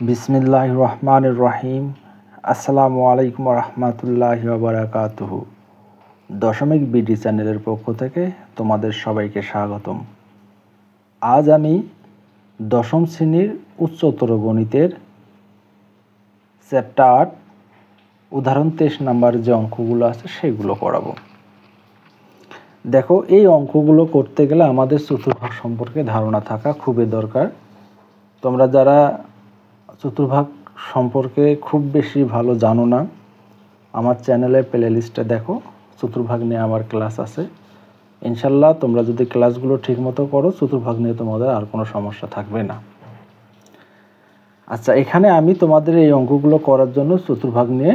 বিসমিল্লাহির রহমানির রহিম। আসসালামু আলাইকুম রহমতুল্লাহি ওয়া বারাকাতুহু। দশমিক বিডি চ্যানেলের পক্ষ থেকে তোমাদের সবাইকে স্বাগতম। আজ আমি দশম শ্রেণীর উচ্চতর গণিতের চ্যাপ্টার 8 উদাহরণ 23 নাম্বার যে অঙ্কগুলো আছে সেগুলো করাবো। দেখো, এই অঙ্কগুলো করতে গেলে আমাদের চতুর্ভাগ সম্পর্কে ধারণা থাকা খুবই দরকার। তোমরা যারা চতুর্ভাগ সম্পর্কে খুব বেশি ভালো জানো না, আমার চ্যানেলের প্লে লিস্টে দেখো, চতুর্ভাগ নিয়ে আমার ক্লাস আছে। ইনশাল্লাহ তোমরা যদি ক্লাসগুলো ঠিকমতো করো, চতুর্ভাগ নিয়ে তোমাদের আর কোনো সমস্যা থাকবে না। আচ্ছা, এখানে আমি তোমাদের এই অঙ্কগুলো করার জন্য চতুর্ভাগ নিয়ে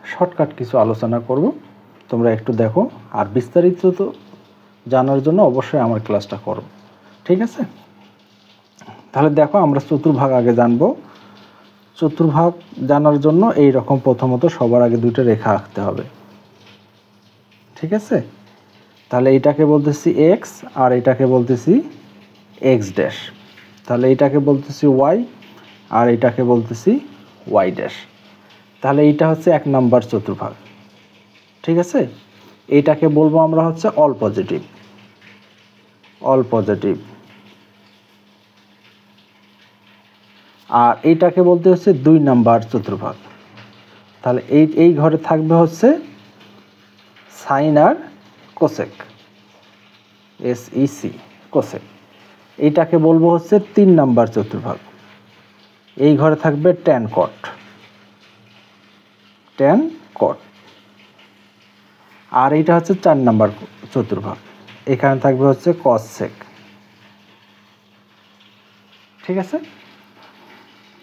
শর্টকাট কিছু আলোচনা করব। তোমরা একটু দেখো, আর বিস্তারিত তো জানার জন্য অবশ্যই আমার ক্লাসটা করো, ঠিক আছে? তাহলে দেখো, আমরা চতুর্ভাগ আগে জানবো। চতুর্ভাগ জানার জন্য এই রকম প্রথমত সবার আগে দুটো রেখা আঁকতে হবে, ঠিক আছে? তাহলে এইটাকে বলতেছি এক্স আর এটাকে বলতেছি এক্স ড্যাশ। তাহলে এইটাকে বলতেছি ওয়াই আর এটাকে বলতেছি ওয়াই ড্যাশ। তাহলে এইটা হচ্ছে 1 নাম্বার চতুর্ভাগ, ঠিক আছে? এইটাকে বলবো আমরা হচ্ছে অল পজিটিভ। All positive. আর এইটাকে বলতে হচ্ছে 2 নাম্বার চতুর্ভাগ। তাহলে এই ঘরে থাকবে হচ্ছে সাইন আর কোসেক, SEC কোসেক। এইটাকে বলবো হচ্ছে 3 নাম্বার চতুর্ভাগ। এই ঘরে থাকবে ট্যান কট, ট্যান কট। আর এইটা হচ্ছে 4 নাম্বার চতুর্ভাগ। এখানে থাকবে হচ্ছে কস সেক, ঠিক আছে?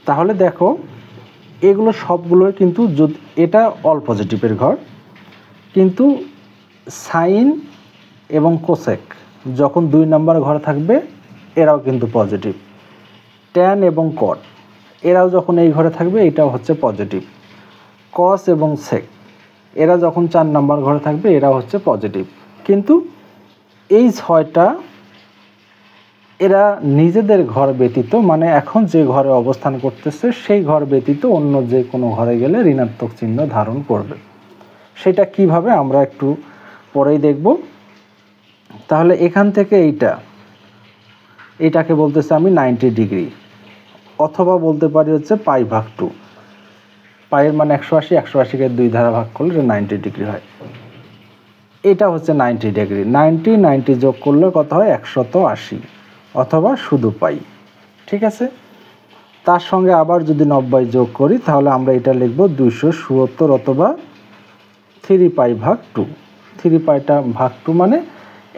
তাহলে দেখো, এগুলো সবগুলোই কিন্তু এটা অল পজিটিভের ঘর, কিন্তু সাইন এবং কোসেক যখন 2 নাম্বার ঘরে থাকবে এরাও কিন্তু পজিটিভ। ট্যান এবং কট এরাও যখন এই ঘরে থাকবে এটাও হচ্ছে পজিটিভ। কস এবং সেক এরা যখন 4 নাম্বার ঘরে থাকবে এরাও হচ্ছে পজিটিভ। কিন্তু এই 6টা এরা নিজেদের ঘর ব্যতীত, মানে এখন যে ঘরে অবস্থান করতেছে সেই ঘর ব্যতীত অন্য যে কোনো ঘরে গেলে ঋণাত্মক চিহ্ন ধারণ করবে। সেটা কিভাবে আমরা একটু পরেই দেখব। তাহলে এখান থেকে এইটাকে বলতেছে আমি 90 ডিগ্রি, অথবা বলতে পারি হচ্ছে π/2। পাইয়ের মানে 180, 180কে 2 দ্বারা ভাগ করলে 90 ডিগ্রি হয়। এটা হচ্ছে 90 ডিগ্রি। 90 যোগ করলে কত হয়? 180, অথবা শুধু পাই, ঠিক আছে? তার সঙ্গে আবার যদি 90 যোগ করি তাহলে আমরা এটা লিখব 270, অথবা 3π/2। 3π/2 মানে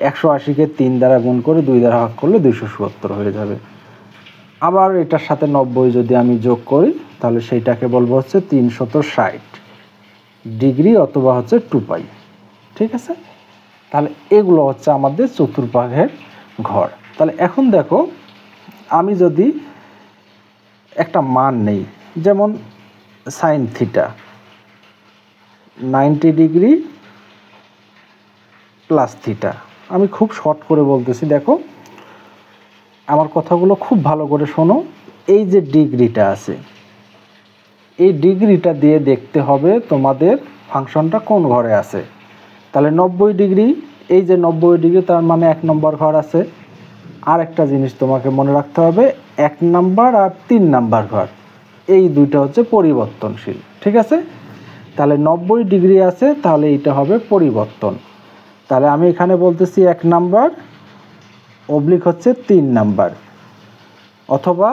180কে 3 দ্বারা গুণ করে 2 দ্বারা ভাগ করলে 270 হয়ে যাবে। আবার এটার সাথে 90 যদি আমি যোগ করি তাহলে সেইটাকে বলবো হচ্ছে 360 ডিগ্রি, অথবা হচ্ছে 2π, ঠিক আছে? তাহলে এগুলো হচ্ছে আমাদের চতুর্ভাগের ঘর। তাহলে এখন দেখো, আমি যদি একটা মান নেই, যেমন sine theta 90 degree plus theta. আমি খুব শর্ট করে বলতেছি, দেখো আমার কথাগুলো খুব ভালো করে শোনো। এই যে ডিগ্রিটা আছে, এই ডিগ্রিটা দিয়ে দেখতে হবে তোমাদের ফাংশনটা কোন ঘরে আছে। তাহলে 90 ডিগ্রি, এই যে 90 ডিগ্রি, তার মানে 1 নম্বর ঘর আছে। আর একটা জিনিস তোমাকে মনে রাখতে হবে, 1 নাম্বার আর 3 নাম্বার ঘর, এই দুইটা হচ্ছে পরিবর্তনশীল, ঠিক আছে? তাহলে 90 ডিগ্রি আছে, তাহলে এইটা হবে পরিবর্তন। তাহলে আমি এখানে বলতেছি 1 নাম্বার অবলিক হচ্ছে 3 নাম্বার, অথবা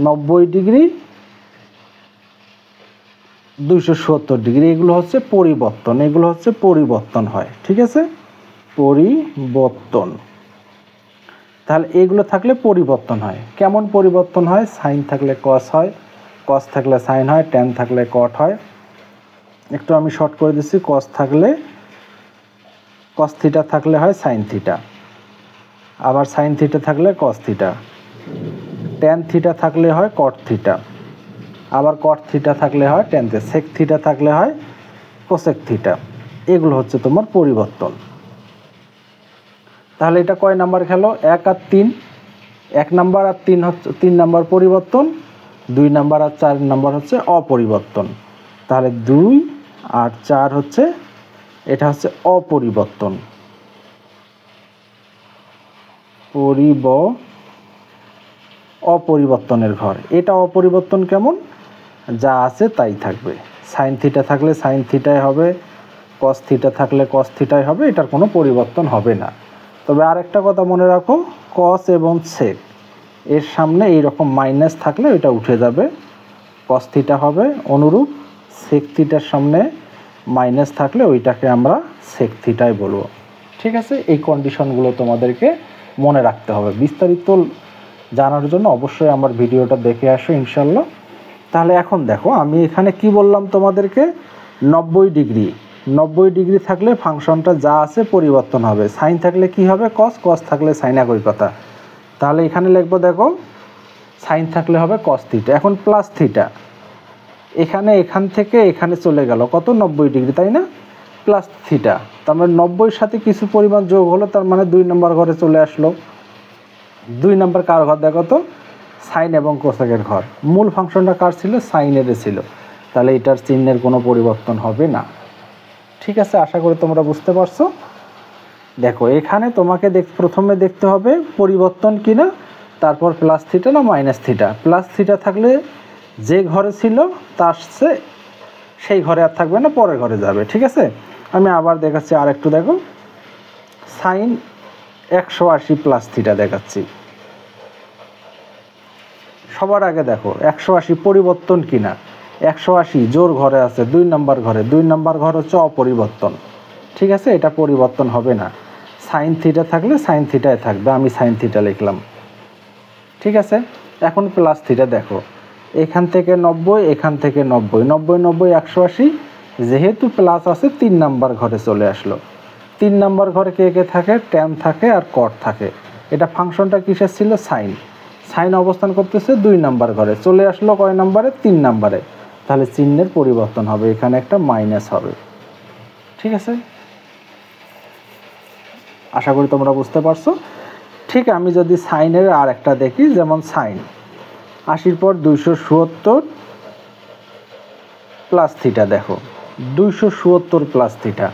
90 ডিগ্রি 270 ডিগ্রি, এগুলো হচ্ছে পরিবর্তন। এগুলো হচ্ছে পরিবর্তন হয়, ঠিক আছে? পরিবর্তন। তাহলে এগুলো থাকলে পরিবর্তন হয়। কেমন পরিবর্তন হয়? সাইন থাকলে কস হয়, কস থাকলে সাইন হয়, ট্যান থাকলে কট হয়। একটু আমি শর্ট করে দিচ্ছি। কস থাকলে, কস থিটা থাকলে হয় সাইন থিটা, আবার সাইন থিটা থাকলে কস থিটা, ট্যান থিটা থাকলে হয় কট থিটা, আবার কট থিটা থাকলে হয় ট্যান থিটা, সেক থিটা থাকলে হয় কোসেক থিটা। এগুলো হচ্ছে তোমার পরিবর্তন। তাহলে এটা কয় নাম্বার খেলো? 1 আর 3। 1 নাম্বার আর 3 হচ্ছে 3 নাম্বার পরিবর্তন, 2 নাম্বার আর 4 নাম্বার হচ্ছে অপরিবর্তন। তাহলে 2 আর 4 হচ্ছে, এটা হচ্ছে অপরিবর্তন, অপরিবর্তনের ঘর। এটা অপরিবর্তন কেমন? যা আছে তাই থাকবে। সাইন থিটা থাকলে সাইন থিটাই হবে, কস থিটা থাকলে কস থিটাই হবে, এটার কোনো পরিবর্তন হবে না। তবে আরেকটা কথা মনে রাখো, কস এবং সেক এর সামনে এইরকম মাইনাস থাকলে এটা উঠে যাবে, কস থিটা হবে। অনুরূপ সেক থিটার সামনে মাইনাস থাকলে ওইটাকে আমরা সেক থিটাই বলবো। ঠিক আছে, এই কন্ডিশনগুলো তোমাদেরকে মনে রাখতে হবে। বিস্তারিত জানার জন্য অবশ্যই আমার ভিডিওটা দেখে আসো ইনশাল্লাহ। তাহলে এখন দেখো আমি এখানে কি বললাম তোমাদেরকে, 90 ডিগ্রি, 90 ডিগ্রি থাকলে ফাংশনটা যা আছে পরিবর্তন হবে। সাইন থাকলে কি হবে? কস, কস থাকলে সাইন, একই কথা। তাহলে এখানে লিখবো, দেখো সাইন থাকলে হবে কস থিটা। এখন প্লাস থিটা, এখান থেকে এখানে চলে গেল কত? 90 ডিগ্রি, তাই না? প্লাস থিটা, তার মানে 90-র সাথে কিছু পরিমাণ যোগ হলো, তার মানে 2 নম্বর ঘরে চলে আসলো। 2 নম্বর কার ঘর দেখো তো? সাইন এবং কোসেকের ঘর। মূল ফাংশনটা কার ছিল? সাইনের ছিল। তাহলে এটার চিহ্নের কোনো পরিবর্তন হবে না। ঠিক আছে, আশা করি তোমরা বুঝতে পারছো। দেখো এখানে তোমাকে প্রথমে দেখতে হবে পরিবর্তন কিনা, তারপর প্লাস থিটা না মাইনাস থিটা। প্লাস থিটা থাকলে যে ঘরে ছিল তার সেই ঘরে আর থাকবে না, পরের ঘরে যাবে। ঠিক আছে, আমি আবার দেখাচ্ছি, আর একটু দেখো, সাইন 180 প্লাস থিটা দেখাচ্ছি। সবার আগে দেখো 180 পরিবর্তন কিনা। 180 জোর ঘরে আছে, 2 নম্বর ঘরে। 2 নম্বর ঘর হচ্ছে অপরিবর্তন। ঠিক আছে, এটা পরিবর্তন হবে না। সাইন থিটা থাকলে সাইন থিটায় থাকবে, আমি সাইন থিটা লিখলাম। ঠিক আছে, এখন প্লাস থিটা দেখো, এখান থেকে 90, এখান থেকে 90, 90 90 180, যেহেতু প্লাস আছে 3 নাম্বার ঘরে চলে আসলো। 3 নাম্বার ঘরে কে কে থাকে? ট্যান থাকে আর কট থাকে। এটা ফাংশনটা কিসের ছিল? সাইন। সাইন অবস্থান করতেছে 2 নাম্বার ঘরে, চলে আসলো কয় নাম্বারে? 3 নাম্বারে। তাহলে চিহ্নের পরিবর্তন হবে, এখানে একটা মাইনাস হবে। ঠিক আছে, আশা করি তোমরা বুঝতে পারছো। ঠিক, আমি যদি সাইনের আর একটা দেখি, যেমন সাইন 80-র পর 270 প্লাস থিটা। দেখো 270 প্লাস থিটা,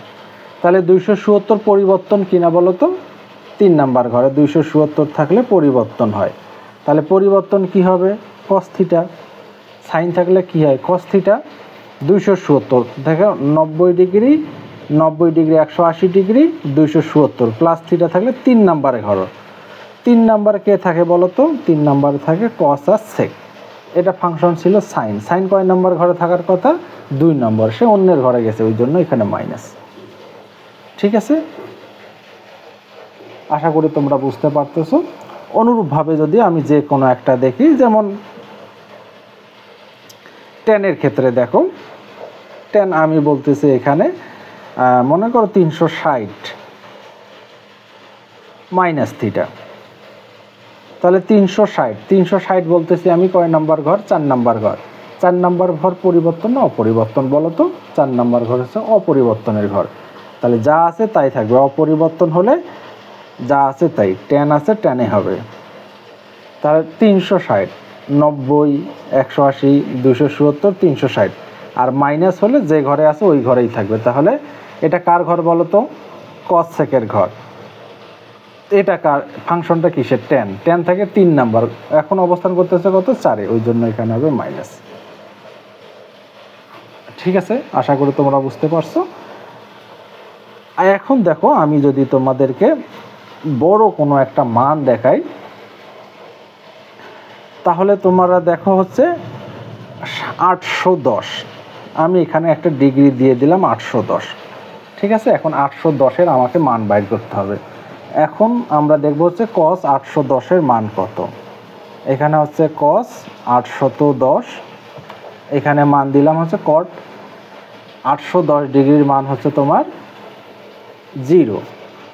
তাহলে 270 পরিবর্তন কিনা বলো তো? 3 নাম্বার ঘরে 270 থাকলে পরিবর্তন হয়। তাহলে পরিবর্তন কি হবে? Cos theta. সাইন থাকলে কি হয়? Cos theta. 270 দেখো 90 degree, 90 degree 180 degree, 270 plus theta থাকলে 3 নাম্বারে ঘর। 3 নাম্বারে কে থাকে বলো তো? 3 নাম্বারে থাকে কস আর সেক। এটা ফাংশন ছিল সাইন। সাইন কয় নাম্বার ঘরে থাকার কথা? 2 নম্বর, সে অন্যের ঘরে গেছে, ওই জন্য এখানে মাইনাস। ঠিক আছে, আশা করি তোমরা বুঝতে পারতেছো। অনুরূপভাবে যদি আমি যে কোনো একটা দেখি, যেমন টেনের ক্ষেত্রে দেখো, টেন আমি বলতেছি এখানে মনে করো 360 মাইনাস থিটা। তাহলে 360 বলতেছি আমি কয় নাম্বার ঘর? 4 নাম্বার ঘর। 4 নাম্বার ঘর পরিবর্তন না অপরিবর্তন বলো তো? 4 নাম্বার ঘর হচ্ছে অপরিবর্তনের ঘর। তাহলে যা আছে তাই থাকবে, অপরিবর্তন হলে যা আছে তাই, টেন আছে টেনে হবে। তাহলে 360, 90, 180, 270, 360, আর মাইনাস হলে যে ঘরে আছে ওই ঘরেই থাকবে। তাহলে এটা কার ঘর বলো তো? কস সেকের ঘর। এটা কার ফাংশনটা কিসের? টেন। টেন থাকে 3 নাম্বার, এখন অবস্থান করতেছে কত? 4-এ, ওই জন্য এখানে হবে মাইনাস। ঠিক আছে, আশা করি তোমরা বুঝতে পারছো। আর এখন দেখো আমি যদি তোমাদেরকে বড় কোনো একটা মান দেখাই, তাহলে তোমরা দেখো হচ্ছে 810। আমি এখানে একটা ডিগ্রি দিয়ে দিলাম 810। ঠিক আছে, এখন 810-এর আমাকে মান বাইর করতে হবে। এখন আমরা দেখব হচ্ছে cos 810-এর মান কত। এখানে হচ্ছে cos 810, এখানে মান দিলাম হচ্ছে cot 810 ডিগ্রির মান হচ্ছে তোমার 0।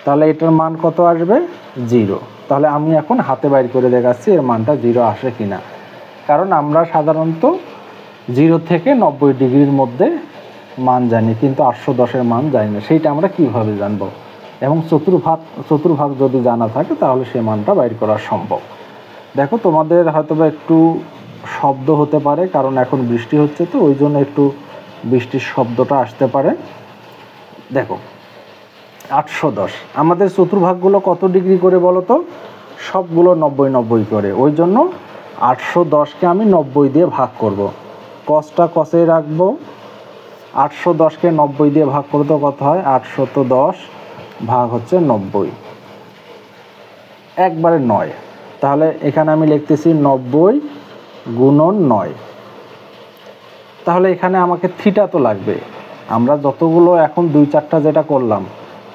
তাহলে এটার মান কত আসবে? 0। তাহলে আমি এখন হাতে বাইর করে দেখাচ্ছি এর মানটা 0 আসে কিনা। কারণ আমরা সাধারণত 0 থেকে 90 ডিগ্রির মধ্যে মান জানি, কিন্তু 810-এর মান জানি না। সেইটা আমরা কিভাবে জানবো? এবং চতুর্ভাগ যদি জানা থাকে তাহলে সেই মানটা বাইর করা সম্ভব। দেখো তোমাদের হয়তো বা একটু শব্দ হতে পারে, কারণ এখন বৃষ্টি হচ্ছে তো ওই জন্য একটু বৃষ্টির শব্দটা আসতে পারে। দেখো 810, আমাদের চতুর্ভাগগুলো কত ডিগ্রি করে বলো তো? সবগুলো 90-90 করে, ওই জন্য 810কে আমি 90 দিয়ে ভাগ করব। কসটা কসে রাখবো, 810কে 90 দিয়ে ভাগ করলে তো কত হয়? 810 ভাগ হচ্ছে 90, একবারে 9। তাহলে এখানে আমি লিখতেছি 90 গুণন 9। তাহলে এখানে আমাকে থিটা তো লাগবে। আমরা যতগুলো এখন 2-4টা যেটা করলাম,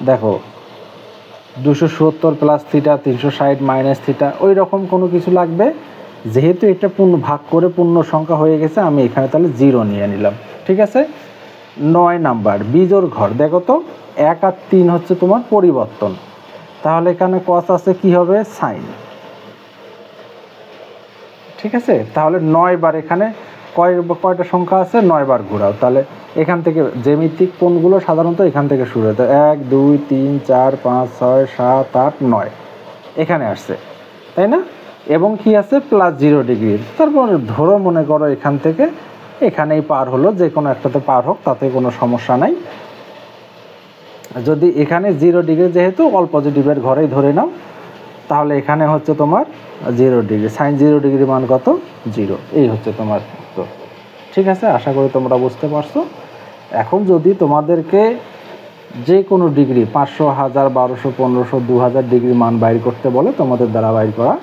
দেখো 270 প্লাস থিটা, 360 মাইনাস থিটা, ওই রকম কোনো কিছু লাগবে। যেহেতু এটা পূর্ণ ভাগ করে পূর্ণ সংখ্যা হয়ে গেছে, আমি এখানে তাহলে 0 নিয়ে নিলাম। ঠিক আছে। 9 নাম্বার বিজোড় ঘর, দেখো তো 1 আর 3 হচ্ছে তোমার পরিবর্তন, তাহলে এখানে কস আছে, কি হবে? সাইন। ঠিক আছে। তাহলে 9 বার এখানে কয়টা সংখ্যা আছে? 9 বার ঘোরাও। তাহলে এখান থেকে জ্যামিতিক কোণগুলো সাধারণত এখান থেকে শুরু হতো, 1 2 3 4 5 6 7 8 9 এখানে আসছে, তাই না? এবং কি আছে? Plus 0 degree. তারপর ধরো মনে করো এখান থেকে এখানেই পার হলো, যে কোনো একটাতে পার হোক, তাতে কোনো সমস্যা নাই। যদি এখানে 0 ডিগ্রি, যেহেতু অল পজিটিভের ঘরেই ধরে নাও, তাহলে এখানে হচ্ছে তোমার 0 ডিগ্রি, সাইন 0 ডিগ্রি মান কত? 0। এই হচ্ছে তোমার উত্তর। ঠিক আছে, আশা করি তোমরা বুঝতে পারছো। এখন যদি তোমাদেরকে যে কোনো ডিগ্রি 500, 1000, 1200, 1500, 2000 ডিগ্রি মান বাইর করতে বলে, তোমাদের দ্বারা বাইর করা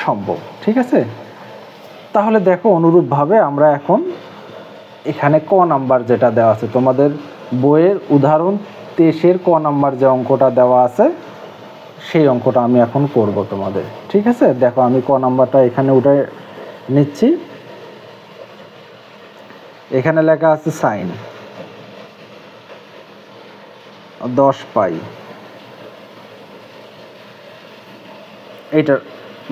সম্ভব। ঠিক আছে। তাহলে দেখো অনুরূপভাবে আমরা এখন এখানে ক নাম্বার যেটা দেওয়া আছে তোমাদের বইয়ের উদাহরণ 23-এর ক নাম্বার যে অঙ্কটা দেওয়া আছে, সেই অঙ্কটা আমি এখন করব তোমাদের। ঠিক আছে। দেখো আমি ক নাম্বারটা এখানে উঠে নিচ্ছি। এখানে লেখা আছে সাইন 10 পাই, এইটার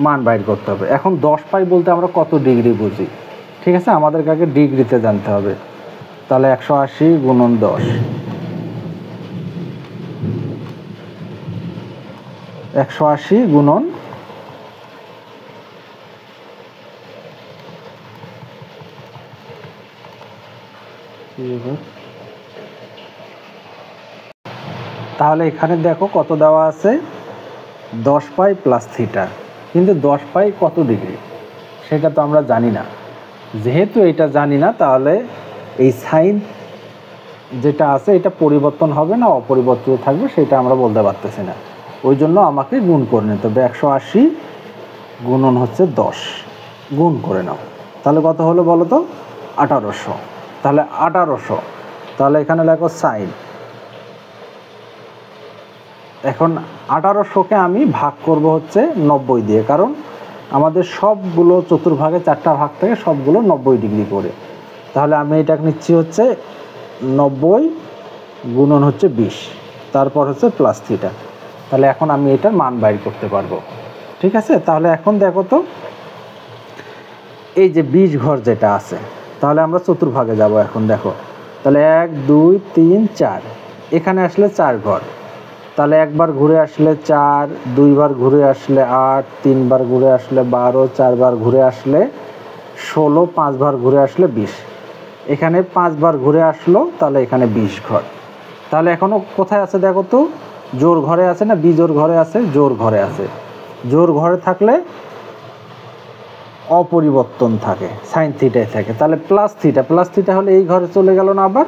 মান বাইর করতে হবে। এখন 10 পাই বলতে আমরা কত ডিগ্রি বুঝি? ঠিক আছে, আমাদেরকে আগে ডিগ্রিতে জানতে হবে। তাহলে 180 গুণন 10, 180 গুণন তাহলে এখানে দেখো কত দেওয়া আছে? 10 পাই প্লাস থিটা। কিন্তু 10 পাই কত ডিগ্রি সেটা তো আমরা জানি না। যেহেতু এটা জানি না, তাহলে এই সাইন যেটা আছে এটা পরিবর্তন হবে না অপরিবর্তিত থাকবে, সেটা আমরা বলতে পারতেছি না। ওই জন্য আমাকে গুণ করে নিতে হবে। 180 গুণন হচ্ছে 10, গুণ করে নাও। তাহলে কত হলো বলো তো? 1800। তাহলে 1800, তাহলে এখানে লেখো সাইন। এখন 1800কে আমি ভাগ করব হচ্ছে 90 দিয়ে, কারণ আমাদের সবগুলো চতুর্ভাগে 4টা ভাগ থেকে সবগুলো 90 ডিগ্রি করে। তাহলে আমি এটা নিচ্ছি হচ্ছে 90 গুণন হচ্ছে 20, তারপর হচ্ছে প্লাস থিটা। তাহলে এখন আমি এটার মান বাইর করতে পারবো। ঠিক আছে। তাহলে এখন দেখো তো এই যে 20 ঘর যেটা আছে, তাহলে আমরা চতুর্ভাগে যাব এখন। দেখো তাহলে 1 2 3 4, এখানে আসলে 4 ঘর, তাহলে একবার ঘুরে আসলে 4, দুইবার ঘুরে আসলে 8, তিনবার ঘুরে আসলে 12, চারবার ঘুরে আসলে 16, 5 বার ঘুরে আসলে 20। এখানে 5 বার ঘুরে আসলো, তাহলে এখানে 20 ঘর। তাহলে এখনো কোথায় আছে দেখো তো? জোর ঘরে আছে না বিজোড় ঘরে আছে? জোর ঘরে আছে। জোর ঘরে থাকলে অপরিবর্তন থাকে, সাইন থিটাই থাকে। তাহলে প্লাস থিটা, প্লাস থিটা হলে এই ঘরে চলে গেল না, আবার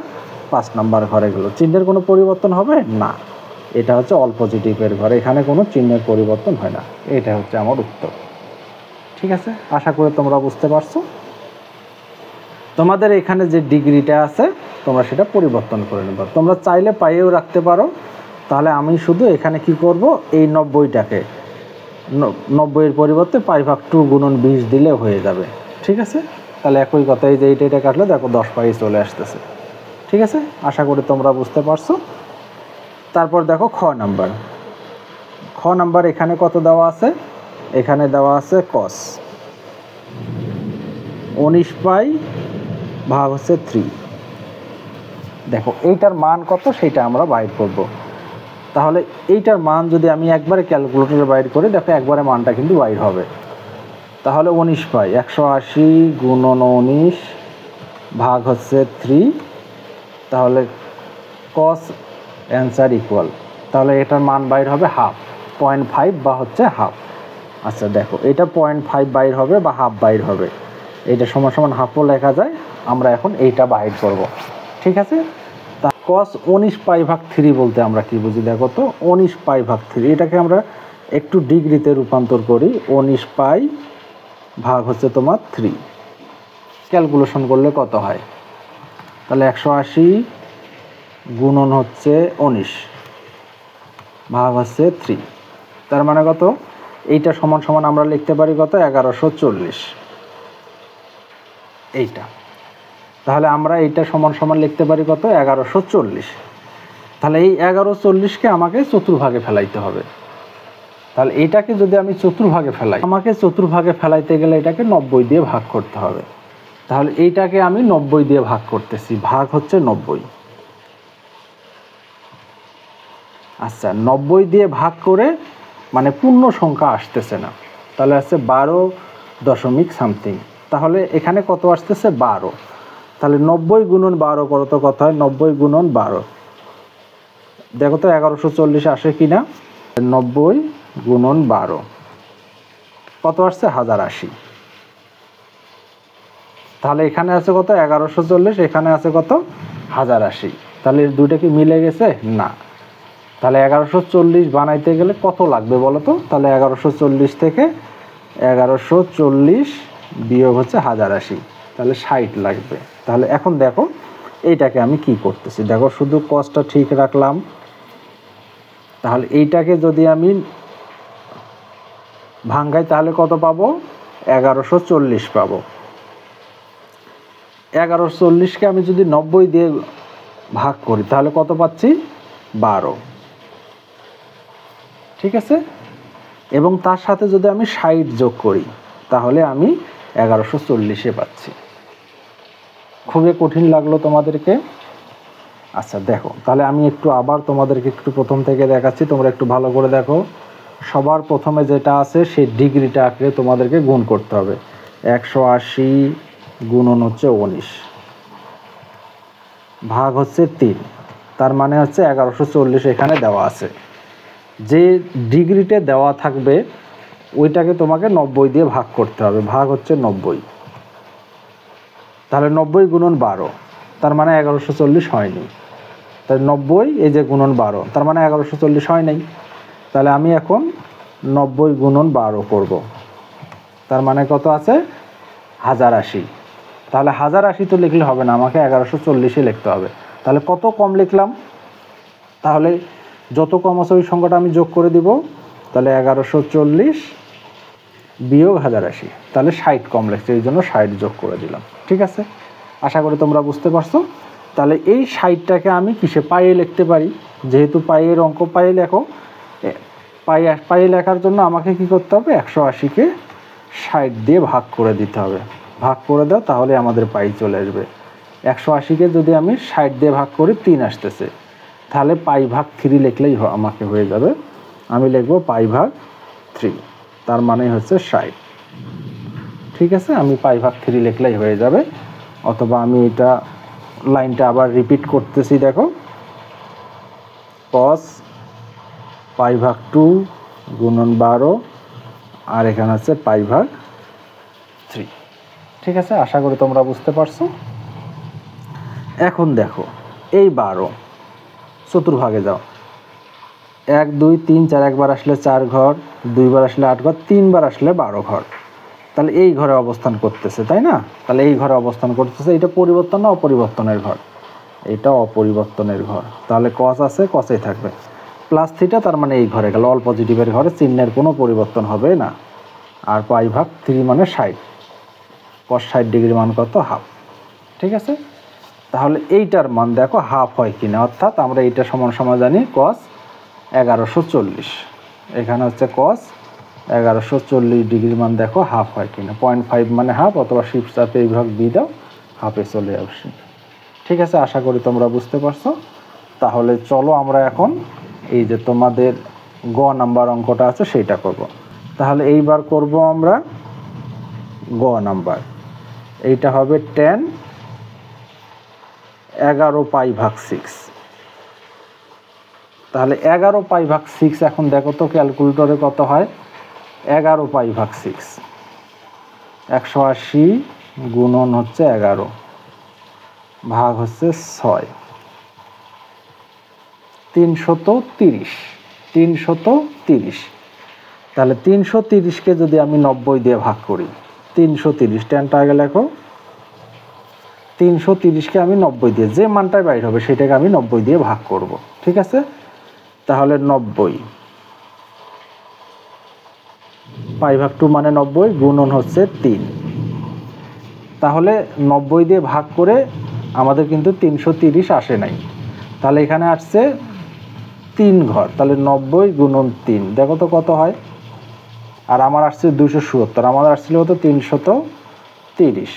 5 নাম্বার ঘরে গেল। চিহ্নের কোনো পরিবর্তন হবে না। এটা হচ্ছে অল পজিটিভের ঘরে, এখানে কোনো চিহ্নের পরিবর্তন হয় না। এটা হচ্ছে আমার উত্তর। ঠিক আছে, আশা করি তোমরা বুঝতে পারছো। তোমাদের এখানে যে ডিগ্রিটা আছে তোমরা সেটা পরিবর্তন করে নেবে। তোমরা চাইলে পাইয়েও রাখতে পারো। তাহলে আমি শুধু এখানে কি করব, এই 90টাকে 90-এর পরিবর্তে π/2 গুণন 20 দিলে হয়ে যাবে। ঠিক আছে। তাহলে একই কথা, এই যে এইটা কাটলে দেখো 10 পাই চলে আসতেছে। ঠিক আছে, আশা করি তোমরা বুঝতে পারছো। তারপর দেখো খ নাম্বার। খ নাম্বার এখানে কত দেওয়া আছে? এখানে দেওয়া আছে cos 19 পাই ভাগ হচ্ছে 3। দেখো এইটার মান কত সেটা আমরা বাইর করব। তাহলে এইটার মান যদি আমি একবারে ক্যালকুলেটরে বাইর করি, দেখো একবারে মানটা কিন্তু বাইর হবে। তাহলে 19 পাই। 180 গুণন 19 ভাগ হচ্ছে 3, তাহলে cos অ্যান্সার ইকুয়াল, তাহলে এটার মান বাইর হবে হাফ, 0.5 বা হচ্ছে হাফ। আচ্ছা দেখো, এটা 0.5 বাইর হবে বা হাফ বাইর হবে, এইটা সমান সমান হাফও লেখা যায়। আমরা এখন এইটা বাইর করব, ঠিক আছে। তা cos 19 পাই ভাগ 3 বলতে আমরা কি বুঝি দেখো তো, 19 পাই ভাগ 3, এটাকে আমরা একটু ডিগ্রিতে রূপান্তর করি। 19 পাই ভাগ হচ্ছে তোমার 3, ক্যালকুলেশন করলে কত হয়, তাহলে 180 গুণন হচ্ছে 19 ভাগ হচ্ছে 3, তার মানে কত, এইটা সমান সমান আমরা লিখতে পারি কত, 1140 এইটা। তাহলে আমরা এইটা সমান সমান লিখতে পারি কত, 1140। তাহলে এই 1140কে আমাকে চতুর্ভাগে ফেলাইতে হবে। তাহলে এইটাকে যদি আমি চতুর্ভাগে ফেলাই, আমাকে চতুর্ভাগে ফেলাইতে গেলে এটাকে 90 দিয়ে ভাগ করতে হবে। তাহলে এইটাকে আমি 90 দিয়ে ভাগ করতেছি, ভাগ হচ্ছে 90। আচ্ছা 90 দিয়ে ভাগ করে মানে পূর্ণ সংখ্যা আসতেছে না, তাহলে আসছে 12 দশমিক সামথিং। তাহলে এখানে কত আসতেছে, 12। তাহলে 90 গুণন 12 করো তো কত হয়, 90 গুণন 12 দেখো তো 1140 আসে কিনা। 90 গুণন 12 কত আসছে, 1080। তাহলে এখানে আছে কত, 1140, এখানে আছে কত, 1080। তাহলে এর দুইটা কি মিলে গেছে, না। তাহলে 1140 বানাইতে গেলে কত লাগবে বলো তো, তাহলে 1140 থেকে 1140 বিয়োগ হচ্ছে 1080, তাহলে 60 লাগবে। তাহলে এখন দেখো এইটাকে আমি কি করতেছি, দেখো শুধু কসটা ঠিক রাখলাম। তাহলে এইটাকে যদি আমি ভাঙ্গাই তাহলে কত পাবো, 1140 পাবো। 1140কে আমি যদি 90 দিয়ে ভাগ করি তাহলে কত পাচ্ছি, 12, ঠিক আছে। এবং তার সাথে যদি আমি 60 যোগ করি তাহলে আমি 1140 পাচ্ছি। খুবই কঠিন লাগলো তোমাদেরকে। আচ্ছা দেখো, তাহলে আমি একটু আবার তোমাদেরকে একটু প্রথম থেকে দেখাচ্ছি, তোমরা একটু ভালো করে দেখো। সবার প্রথমে যেটা আছে সেই ডিগ্রিটাকে তোমাদেরকে গুণ করতে হবে। 180 গুণন হচ্ছে 19 ভাগ হচ্ছে 3, তার মানে হচ্ছে 1140 এখানে দেওয়া আছে। যে ডিগ্রিতে দেওয়া থাকবে ওইটাকে তোমাকে 90 দিয়ে ভাগ করতে হবে, ভাগ হচ্ছে 90। তাহলে 90 গুণন 12, তার মানে 1140 হয়নি। তাহলে 90 এই যে গুণন 12, তার মানে 1140 হয় নাই। তাহলে আমি এখন 90 গুণন 12 করব, তার মানে কত আছে, 1080। তাহলে 1080 তো লিখলে হবে না, আমাকে 1140 লিখতে হবে। তাহলে কত কম লিখলাম, তাহলে যত কম আছে ওই সংখ্যাটা আমি যোগ করে দিব। তাহলে 1140 বিয়োগ 1080, তাহলে 60 কম লিখছে, এই জন্য 60 যোগ করে দিলাম, ঠিক আছে। আশা করি তোমরা বুঝতে পারছো। তাহলে এই 60টাকে আমি কিসে, পাইয়ে লিখতে পারি, যেহেতু পাইয়ের অঙ্ক, পাইয়ে লেখো। পাইয়ে লেখার জন্য আমাকে কি করতে হবে, 180কে 60 দিয়ে ভাগ করে দিতে হবে। ভাগ করে দাও তাহলে আমাদের পাই চলে আসবে। 180কে যদি আমি 60 দিয়ে ভাগ করি 3 আসতেছে, তাহলে পাই ভাগ 3 লিখলেই আমাকে হয়ে যাবে। আমি লিখবো পাই ভাগ 3, তার মানে হচ্ছে 60, ঠিক আছে। আমি পাই ভাগ 3 লিখলেই হয়ে যাবে। অথবা আমি এটা লাইনটা আবার রিপিট করতেছি, দেখো cos পাই ভাগ 2 গুণন 12 আর এখানে হচ্ছে পাই ভাগ 3, ঠিক আছে। আশা করি তোমরা বুঝতে পারছো। এখন দেখো এই 12 চতুর্ভাগে যাও, 1 2 3 4, একবার আসলে 4 ঘর, দুইবার আসলে 8 ঘর, তিনবার আসলে 12 ঘর। তাহলে এই ঘরে অবস্থান করতেছে, তাই না। তাহলে এই ঘরে অবস্থান করতেছে, এটা পরিবর্তন না অপরিবর্তনের ঘর, এটা অপরিবর্তনের ঘর। তাহলে cos আছে, cosই থাকবে, প্লাস থিটা, তার মানে এই ঘরে গেল, অল পজিটিভের ঘরে চিহ্নের কোনো পরিবর্তন হবে না। আর পাই ভাগ 3 মানে 60, cos 60 ডিগ্রি মান কত, হাফ, ঠিক আছে। তাহলে এইটার মান দেখো হাফ হয় কিনা, অর্থাৎ আমরা এইটা সমান সমান জানি cos 1140, এখানে হচ্ছে cos 1140 ডিগ্রি মান দেখো হাফ হয় কিনা। 0.5 মানে হাফ, অথবা শিফট চাপে এই ভাগ দিয়ে দাও, হাফে চলে আসে, ঠিক আছে। আশা করি তোমরা বুঝতে পারছো। তাহলে চলো আমরা এখন এই যে তোমাদের গ নাম্বার অঙ্কটা আছে সেইটা করব। তাহলে এইবার করব আমরা গ নাম্বার, এইটা হবে tan 11π/6। তাহলে 11π/6 এখন দেখো তো ক্যালকুলেটরে কত হয়। 11π/6 180 গুণন হচ্ছে 11 ভাগ হচ্ছে 6 330। তাহলে 330কে যদি আমি 90 দিয়ে ভাগ করি, 330 টেনটা আগে লেখো, 330কে আমি 90 দিয়ে, যে মানটাই বাইর হবে সেটাকে আমি 90 দিয়ে ভাগ করব, ঠিক আছে। তাহলে 90 π/2 মানে 90 গুণন হচ্ছে 3। তাহলে 90 দিয়ে ভাগ করে আমাদের কিন্তু 330 আসে নাই, তাহলে এখানে আসছে 3 ঘর। তাহলে 90 গুণন 3 দেখো তো কত হয়। আর আমার আসছে 270, আমাদের আসছিল কত 330।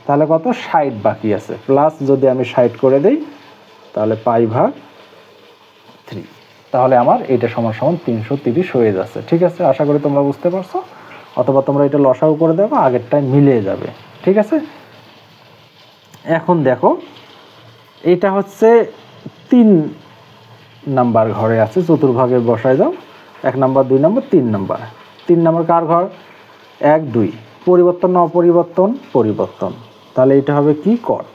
তাহলে কত 60 বাকি আছে, প্লাস যদি আমি 60 করে দেই তাহলে π/3। তাহলে আমার এটা সমান সমান 330 হয়ে যাচ্ছে, ঠিক আছে। আশা করি তোমরা বুঝতে পারছো, অথবা তোমরা এটা লসাগু করে দেবো, আগেরটাই মিলিয়ে যাবে, ঠিক আছে। এখন দেখো এটা হচ্ছে 3 নাম্বার ঘরে আছে, চতুর্ভাগে বসায় দাও, 1 নাম্বার 2 নাম্বার 3 নাম্বার। 3 নাম্বার কার ঘর? 1 2, পরিবর্তন না অপরিবর্তন? পরিবর্তন। তাহলে এটা হবে কি কট,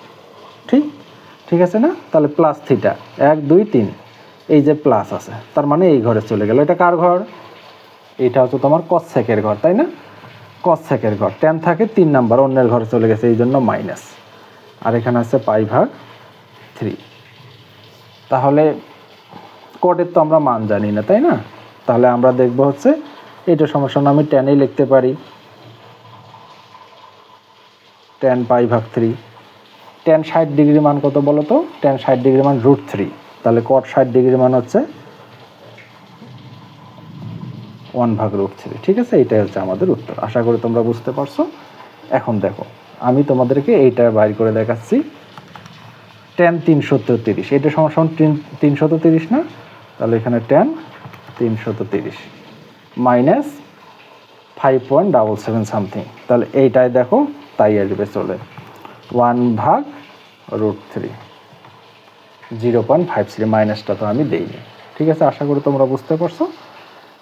ঠিক আছে না। তাহলে প্লাস থিটা 1 2 3, এই যে প্লাস আছে তার মানে এই ঘরে চলে গেল। এটা কার ঘর? এটা হচ্ছে তোমার কসেকের ঘর, তাই না। কসেকের ঘর, tan থাকে 3 নাম্বার, অন্যের ঘরে চলে গেছে, এই জন্য মাইনাস। আর এখানে আছে π/3। তাহলে কটের তো আমরা মান জানি না, তাই না। তাহলে আমরা দেখব হচ্ছে এটা সমস্যা না, আমি tan লিখতে পারি, tan π/3। tan 60 ডিগ্রি মান কত বলো তো? tan 60 ডিগ্রি মান √3। তাহলে cot 60 ডিগ্রি মান হচ্ছে 1/√3, ঠিক আছে। এইটাই হচ্ছে আমাদের উত্তর। আশা করি তোমরা বুঝতে পারছো। এখন দেখো আমি তোমাদেরকে এইটা বাইর করে দেখাচ্ছি। tan 330, এটা সমান সমান 330 না। তাহলে এখানে tan 330 মাইনাস 5.77 সামথিং। তাহলে এইটাই দেখো তাই আসবে চলে 1/√3, 0.53, মাইনাসটা তো আমি দেইনি, ঠিক আছে। আশা করি তোমরা বুঝতে পারছো।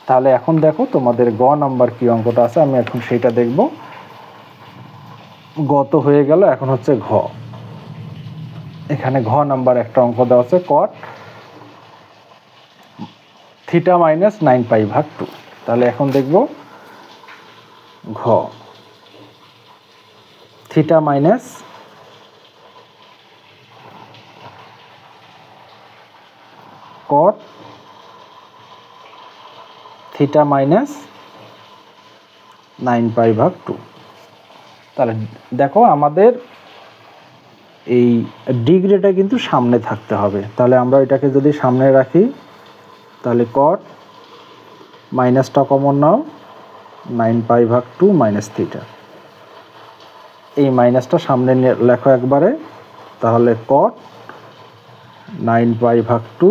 তাহলে এখন দেখো তোমাদের গ নাম্বার কি অঙ্কটা আছে, আমি এখন সেইটা দেখব। গ তো হয়ে গেল, এখন হচ্ছে ঘ। এখানে ঘ নাম্বার একটা অঙ্ক দেওয়া আছে, cot θ - 9π/2। তাহলে এখন দেখব ঘ, θ মাইনাস cot θ মাইনাস 9π/2। তাহলে দেখো আমাদের এই ডিগ্রিটা কিন্তু সামনে থাকতে হবে। তাহলে আমরা এটাকে যদি সামনে রাখি তাহলে cot মাইনাসটা কমন নাও, 9π/2 মাইনাস θ। এই মাইনাসটা সামনে লেখো একবারে, তাহলে cot 9π/2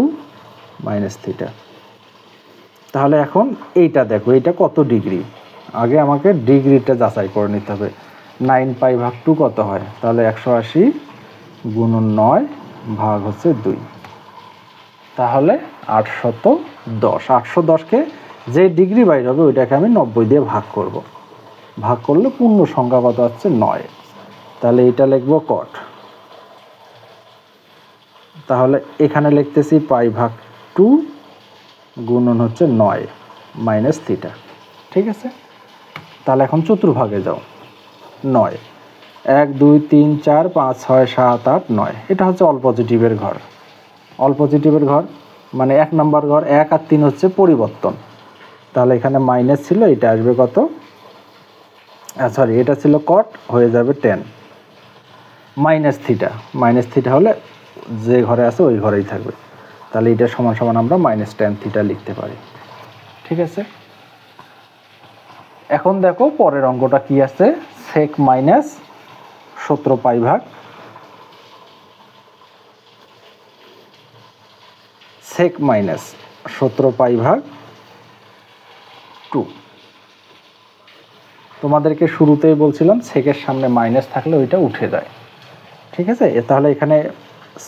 মাইনাস θ। তাহলে এখন এইটা দেখো, এইটা কত ডিগ্রি, আগে আমাকে ডিগ্রিটা যাচাই করে নিতে হবে। 9π/2 কত হয়? তাহলে 180 গুণন 9 ভাগ হচ্ছে 2, তাহলে 810। 810কে যে ডিগ্রি বাইর হবে ওইটাকে আমি 90 দিয়ে ভাগ করব। ভাগ করলে পূর্ণ সংখ্যা কত হচ্ছে 9। তাহলে এটা লিখব cot, তাহলে এখানে লিখতেছি π/2 গুণন হচ্ছে 9 মাইনাস θ, ঠিক আছে। তাহলে এখন চতুর্ভাগে যাও, 9 1 2 3 4 5 6 7 8 9, এটা হচ্ছে অল পজিটিভের ঘর। অল পজিটিভের ঘর মানে 1 নাম্বার ঘর, 1 আর 3 হচ্ছে পরিবর্তন। তাহলে এখানে মাইনাস ছিল, এটা আসবে কত, সরি এটা ছিল cot, হয়ে যাবে tan মাইনাস θ। মাইনাস θ হলে যে ঘরে আছে ওই ঘরেই থাকবে। তাহলে এটা সমান সমান আমরা মাইনাস tan θ লিখতে পারি, ঠিক আছে। এখন দেখো পরের অঙ্কটা কি আছে, sec মাইনাস 17π/2, sec মাইনাস 17π/2। তোমাদেরকে শুরুতেই বলছিলাম সেকের সামনে মাইনাস থাকলে ওইটা উঠে যায়, ঠিক আছে। তাহলে এখানে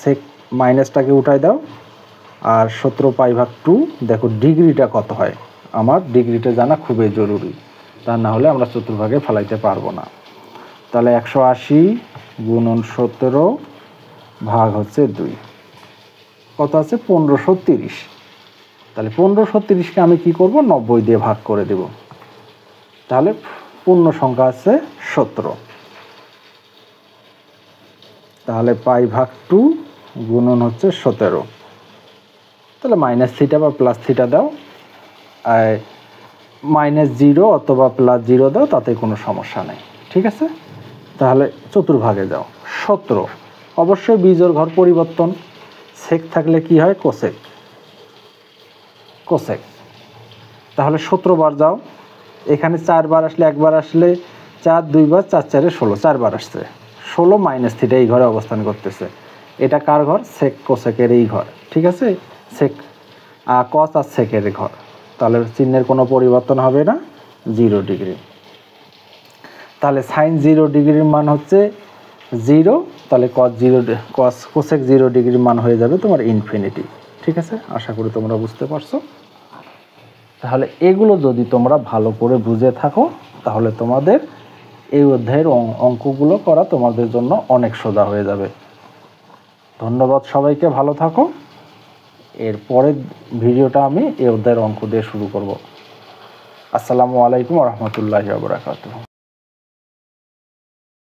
সেক মাইনাসটাকে উঠাই দাও, আর 17π/2 দেখো ডিগ্রিটা কত হয়, আমার ডিগ্রিটা জানা খুবই জরুরি, তা না হলে আমরা চতুর্ভাগে ফেলাইতে পারবো না। তাহলে 180 × 17 ভাগ হচ্ছে 2, কত আছে 1530। তাহলে 1530কে আমি কি করব 90 দিয়ে ভাগ করে দেব, তাহলে পূর্ণ সংখ্যা আছে 17। তাহলে π/2 গুণন হচ্ছে 17, তাহলে -θ বা +θ দাও, আর -0 অথবা +0 দাও, তাতে কোনো সমস্যা নেই, ঠিক আছে। তাহলে চতুর্ভাগে যাও, 17 অবশ্যই বিজোড় ঘর পরিবর্তন, সেক থাকলে কি হয় কোসেক, কোসেক। তাহলে 17 বার যাও, এখানে 4 বার আসলে, একবার আসলে 4, 2 বার 4 4 16, 4 বার আসছে 16 -θ এই ঘরে অবস্থান করতেছে। এটা কার ঘর? সেক কোসেকের এই ঘর, ঠিক আছে। সেক কস আর সেকের ঘর, তাহলে চিহ্নের কোনো পরিবর্তন হবে না, 0 ডিগ্রি। তাহলে সাইন 0 ডিগ্রির মান হচ্ছে 0, তাহলে কোসেক 0 ডিগ্রির মান হয়ে যাবে তোমার ইনফিনিটি, ঠিক আছে। আশা করি তোমরা বুঝতে পারছো। তাহলে এগুলো যদি তোমরা ভালো করে বুঝে থাকো, তাহলে তোমাদের এই অধ্যায়ের অঙ্কগুলো করা তোমাদের জন্য অনেক সোজা হয়ে যাবে। ধন্যবাদ সবাইকে, ভালো থাকো। এর পরের ভিডিওটা আমি এই অধ্যায়ের অঙ্ক দিয়ে শুরু করব। আসসালামু আলাইকুম ওয়া রাহমাতুল্লাহি ওয়া বারাকাতুহু।